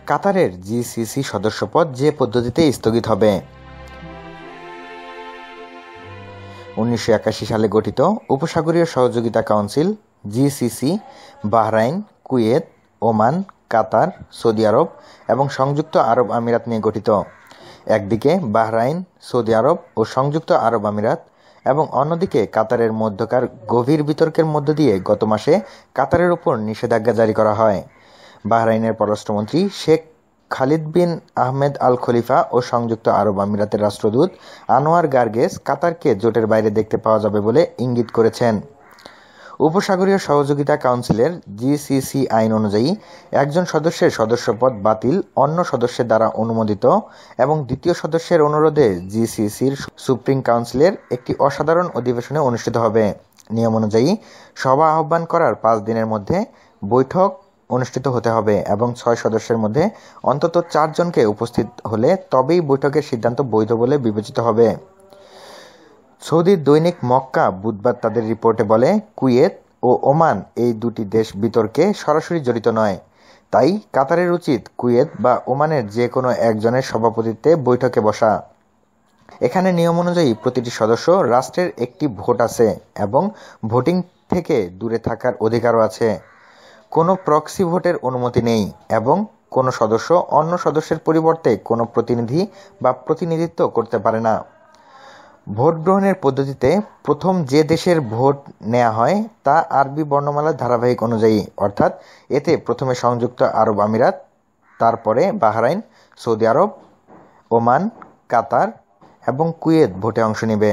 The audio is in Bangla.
কাতারের জিসিসি সদস্যপদ যে পদ্ধতিতে স্থগিত হবে। 1981 সালে গঠিত উপসাগরীয় সহযোগিতা council GCC Bahrain, Kuwait, Oman, Qatar, সৌদি আরব এবং সংযুক্ত আরব আমিরাত নিয়ে গঠিত। একদিকে বাহরাইন, সৌদি আরব ও সংযুক্ত আরব আমিরাত এবং অন্যদিকে কাতারের মধ্যকার গভীর বিতর্কের মধ্য দিয়ে গত মাসে কাতারের উপর নিষেধাজ্ঞা জারি করা হয়। বাহরাইনের পররাষ্ট্রমন্ত্রী শেখ খালিদ বিন আহমেদ আল খলিফা ও সংযুক্ত আরব আমিরাতের রাষ্ট্রদূত আনোয়ার গার্গেস কাতারকে জোটের বাইরে দেখতে পাওয়া যাবে বলে ইঙ্গিত করেছেন। উপসাগরীয় সহযোগিতা কাউন্সিলের জিসিসি আইন অনুযায়ী একজন সদস্যের সদস্যপদ বাতিল অন্য সদস্যের দ্বারা অনুমোদিত এবং দ্বিতীয় সদস্যের অনুরোধে জিসিসির সুপ্রিম কাউন্সিলের একটি অসাধারণ অধিবেশনে অনুষ্ঠিত হবে। নিয়ম অনুযায়ী সভা আহ্বান করার 5 দিনের মধ্যে বৈঠক অনুষ্ঠিত হতে হবে এবং 6 সদস্যের মধ্যে অন্তত 4 জনকে উপস্থিত হলে তবেই বৈঠকের সিদ্ধান্ত বৈধ বলে বিবেচিত হবে। সৌদির দৈনিক মক্কা বুধবার তাদের রিপোর্টে বলে, কুয়েত ও ওমান এই দুটি দেশ বিতর্কে সরাসরি জড়িত নয়, তাই কাতারের উচিত কুয়েত বা ওমানের যে কোনো একজনের সভাপতিত্বে বৈঠকে বসা। এখানে নিয়ম অনুযায়ী প্রতিটি সদস্য রাষ্ট্রের একটি ভোট আছে এবং ভোটিং থেকে দূরে থাকার অধিকারও আছে। কোনো প্রক্সি ভোটের অনুমতি নেই এবং কোনো সদস্য অন্য সদস্যের পরিবর্তে কোনো প্রতিনিধি বা প্রতিনিধিত্ব করতে পারে না। ভোট গ্রহণের পদ্ধতিতে প্রথম যে দেশের ভোট নেওয়া হয় তা আরবি বর্ণমালার ধারাবাহিক অনুযায়ী, অর্থাৎ এতে প্রথমে সংযুক্ত আরব আমিরাত, তারপরে বাহরাইন, সৌদি আরব, ওমান, কাতার এবং কুয়েত ভোটে অংশ নেবে।